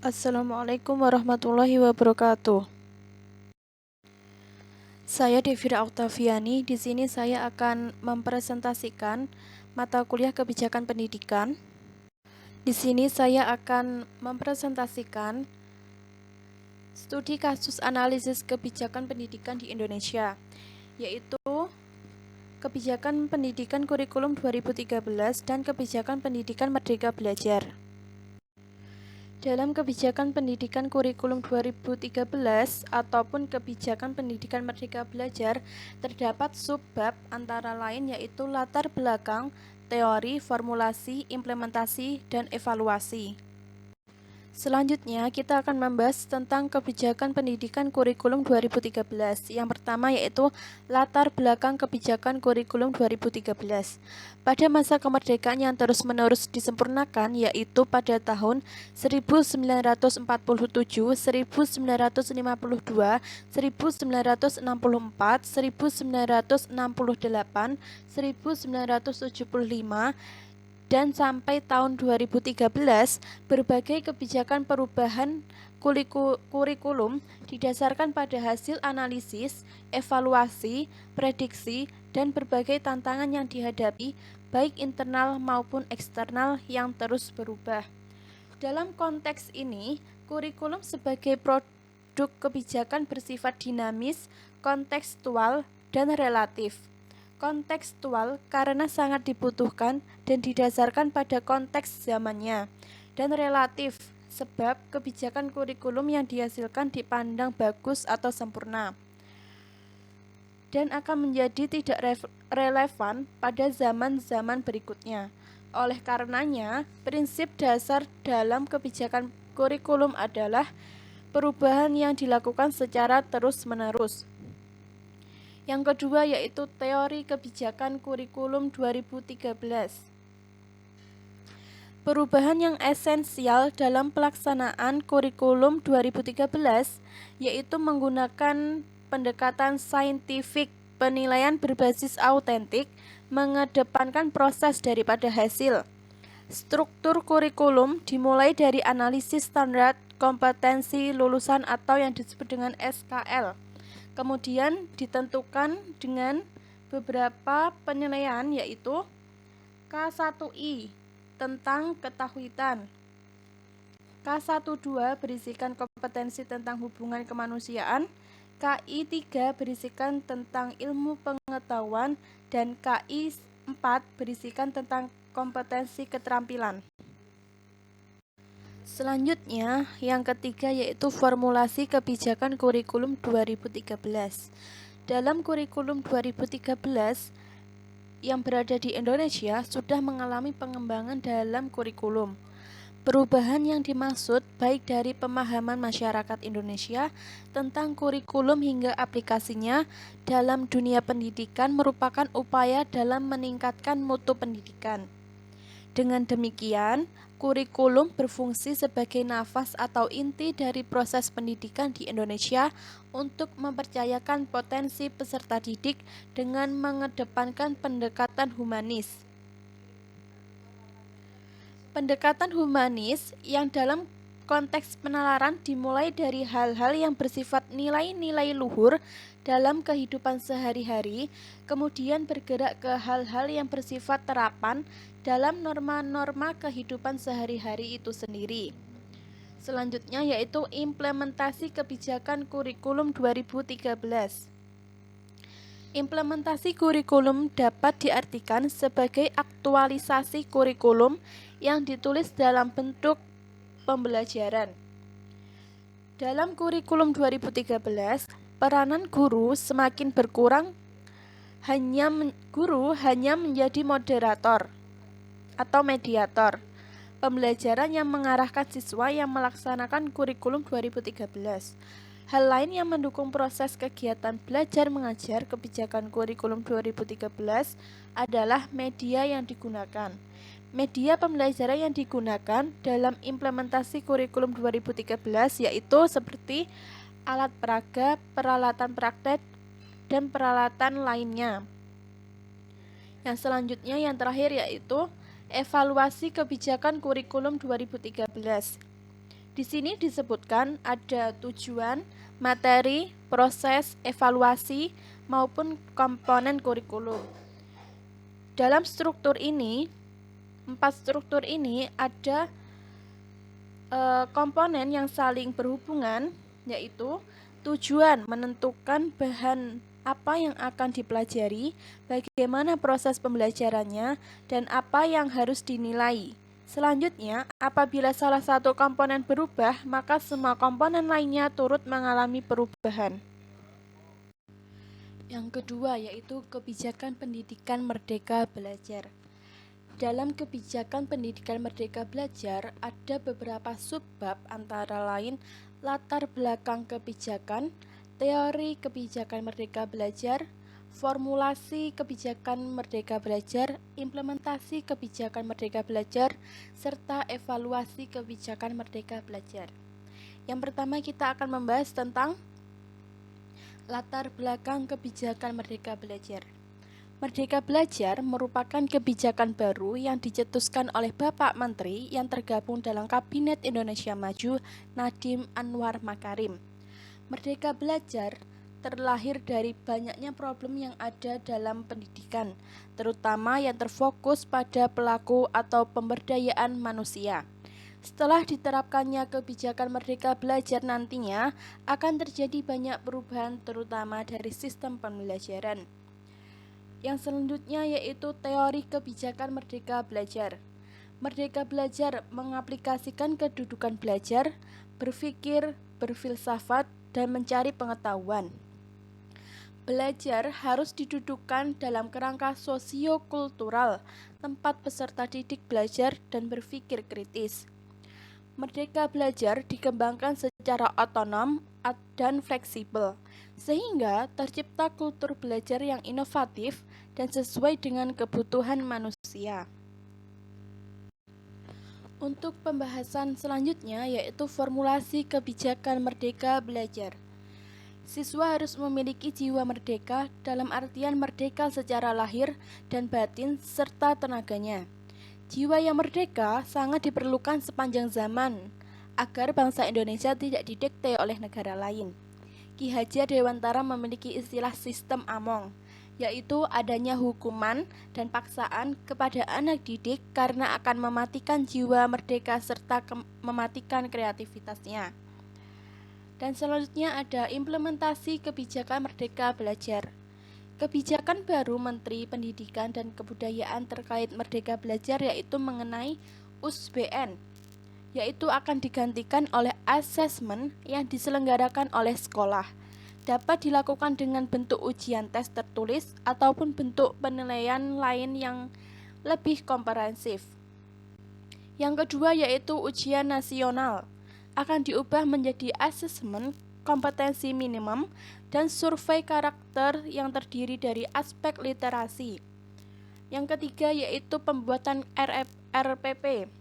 Assalamualaikum warahmatullahi wabarakatuh. Saya Devira Oktaviani. Di sini saya akan mempresentasikan mata kuliah kebijakan pendidikan. Di sini saya akan mempresentasikan studi kasus analisis kebijakan pendidikan di Indonesia, yaitu Kebijakan Pendidikan Kurikulum 2013 dan Kebijakan Pendidikan Merdeka Belajar. Dalam Kebijakan Pendidikan Kurikulum 2013 ataupun Kebijakan Pendidikan Merdeka Belajar, terdapat subbab antara lain yaitu latar belakang, teori, formulasi, implementasi, dan evaluasi. Selanjutnya, kita akan membahas tentang Kebijakan Pendidikan Kurikulum 2013. Yang pertama yaitu latar belakang Kebijakan Kurikulum 2013. Pada masa kemerdekaan yang terus-menerus disempurnakan, yaitu pada tahun 1947, 1952, 1964, 1968, 1975, dan sampai tahun 2013, berbagai kebijakan perubahan kurikulum didasarkan pada hasil analisis, evaluasi, prediksi, dan berbagai tantangan yang dihadapi, baik internal maupun eksternal yang terus berubah. Dalam konteks ini, kurikulum sebagai produk kebijakan bersifat dinamis, kontekstual, dan relatif. Kontekstual karena sangat dibutuhkan dan didasarkan pada konteks zamannya, dan relatif sebab kebijakan kurikulum yang dihasilkan dipandang bagus atau sempurna dan akan menjadi tidak relevan pada zaman-zaman berikutnya. Oleh karenanya, prinsip dasar dalam kebijakan kurikulum adalah perubahan yang dilakukan secara terus-menerus. Yang kedua yaitu teori kebijakan kurikulum 2013. Perubahan yang esensial dalam pelaksanaan kurikulum 2013 yaitu menggunakan pendekatan saintifik, penilaian berbasis autentik, mengedepankan proses daripada hasil. Struktur kurikulum dimulai dari analisis standar kompetensi lulusan atau yang disebut dengan SKL. Kemudian ditentukan dengan beberapa penilaian yaitu K1I tentang ketahuitan, K12 berisikan kompetensi tentang hubungan kemanusiaan, KI3 berisikan tentang ilmu pengetahuan, dan KI4 berisikan tentang kompetensi keterampilan. Selanjutnya, yang ketiga yaitu formulasi kebijakan kurikulum 2013. Dalam kurikulum 2013 yang berada di Indonesia sudah mengalami pengembangan dalam kurikulum. Perubahan yang dimaksud baik dari pemahaman masyarakat Indonesia tentang kurikulum hingga aplikasinya dalam dunia pendidikan merupakan upaya dalam meningkatkan mutu pendidikan. Dengan demikian, kurikulum berfungsi sebagai nafas atau inti dari proses pendidikan di Indonesia untuk mempercayakan potensi peserta didik dengan mengedepankan pendekatan humanis. Pendekatan humanis yang dalam konteks penalaran dimulai dari hal-hal yang bersifat nilai-nilai luhur dalam kehidupan sehari-hari, kemudian bergerak ke hal-hal yang bersifat terapan dalam norma-norma kehidupan sehari-hari itu sendiri. Selanjutnya yaitu implementasi kebijakan kurikulum 2013. Implementasi kurikulum dapat diartikan sebagai aktualisasi kurikulum yang ditulis dalam bentuk pembelajaran. Dalam kurikulum 2013, peranan guru semakin berkurang, guru hanya menjadi moderator atau mediator pembelajaran yang mengarahkan siswa yang melaksanakan kurikulum 2013. Hal lain yang mendukung proses kegiatan belajar mengajar kebijakan kurikulum 2013 adalah media yang digunakan. Media pembelajaran yang digunakan dalam implementasi kurikulum 2013 yaitu seperti alat peraga, peralatan praktek, dan peralatan lainnya. Yang selanjutnya yang terakhir yaitu evaluasi kebijakan kurikulum 2013. Di sini disebutkan ada tujuan, materi, proses, evaluasi, maupun komponen kurikulum. Dalam struktur ini, 4 struktur ini ada komponen yang saling berhubungan, yaitu tujuan menentukan bahan apa yang akan dipelajari, bagaimana proses pembelajarannya, dan apa yang harus dinilai. Selanjutnya, apabila salah satu komponen berubah, maka semua komponen lainnya turut mengalami perubahan. Yang kedua yaitu kebijakan pendidikan merdeka belajar. Dalam kebijakan pendidikan merdeka belajar ada beberapa subbab antara lain latar belakang kebijakan, teori kebijakan merdeka belajar, formulasi kebijakan merdeka belajar, implementasi kebijakan merdeka belajar, serta evaluasi kebijakan merdeka belajar. Yang pertama kita akan membahas tentang latar belakang kebijakan merdeka belajar. Merdeka Belajar merupakan kebijakan baru yang dicetuskan oleh Bapak Menteri yang tergabung dalam Kabinet Indonesia Maju, Nadiem Anwar Makarim. Merdeka Belajar terlahir dari banyaknya problem yang ada dalam pendidikan, terutama yang terfokus pada pelaku atau pemberdayaan manusia. Setelah diterapkannya kebijakan Merdeka Belajar nantinya akan terjadi banyak perubahan terutama dari sistem pembelajaran. Yang selanjutnya yaitu teori kebijakan Merdeka Belajar. Merdeka Belajar mengaplikasikan kedudukan belajar, berpikir, berfilsafat, dan mencari pengetahuan. Belajar harus didudukkan dalam kerangka sosio-kultural, tempat peserta didik belajar dan berpikir kritis. Merdeka Belajar dikembangkan secara otonom dan fleksibel, sehingga tercipta kultur belajar yang inovatif dan sesuai dengan kebutuhan manusia. Untuk pembahasan selanjutnya yaitu formulasi kebijakan Merdeka Belajar. Siswa harus memiliki jiwa merdeka dalam artian merdeka secara lahir dan batin serta tenaganya. Jiwa yang merdeka sangat diperlukan sepanjang zaman agar bangsa Indonesia tidak didikte oleh negara lain. Ki Hajar Dewantara memiliki istilah sistem among, yaitu adanya hukuman dan paksaan kepada anak didik karena akan mematikan jiwa merdeka serta mematikan kreativitasnya. Dan selanjutnya ada implementasi kebijakan Merdeka Belajar. Kebijakan baru Menteri Pendidikan dan Kebudayaan terkait Merdeka Belajar yaitu mengenai USBN, yaitu akan digantikan oleh asesmen yang diselenggarakan oleh sekolah. Dapat dilakukan dengan bentuk ujian tes tertulis ataupun bentuk penilaian lain yang lebih komprehensif. Yang kedua yaitu ujian nasional, akan diubah menjadi asesmen kompetensi minimum dan survei karakter yang terdiri dari aspek literasi. Yang ketiga yaitu pembuatan RPP.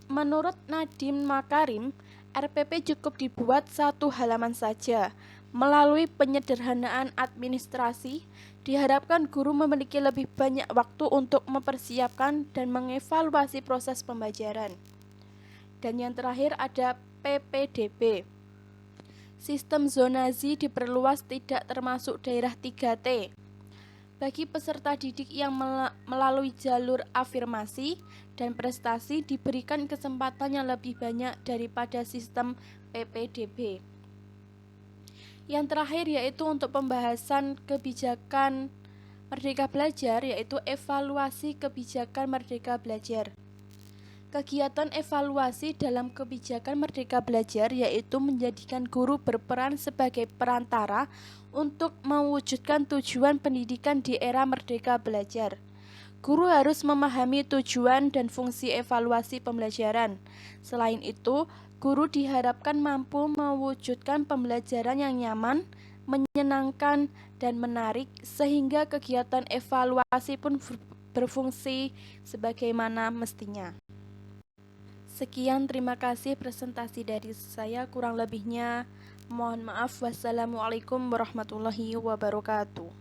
Menurut Nadiem Makarim, RPP cukup dibuat 1 halaman saja. Melalui penyederhanaan administrasi, diharapkan guru memiliki lebih banyak waktu untuk mempersiapkan dan mengevaluasi proses pembelajaran. Dan yang terakhir ada PPDB. Sistem zonasi diperluas tidak termasuk daerah 3T. Bagi peserta didik yang melalui jalur afirmasi dan prestasi diberikan kesempatan yang lebih banyak daripada sistem PPDB. Yang terakhir yaitu untuk pembahasan kebijakan Merdeka Belajar yaitu evaluasi kebijakan Merdeka Belajar. Kegiatan evaluasi dalam kebijakan Merdeka Belajar yaitu menjadikan guru berperan sebagai perantara untuk mewujudkan tujuan pendidikan di era Merdeka Belajar. Guru harus memahami tujuan dan fungsi evaluasi pembelajaran. Selain itu, guru diharapkan mampu mewujudkan pembelajaran yang nyaman, menyenangkan, dan menarik sehingga kegiatan evaluasi pun berfungsi sebagaimana mestinya. Sekian, terima kasih presentasi dari saya, kurang lebihnya mohon maaf. Wassalamualaikum warahmatullahi wabarakatuh.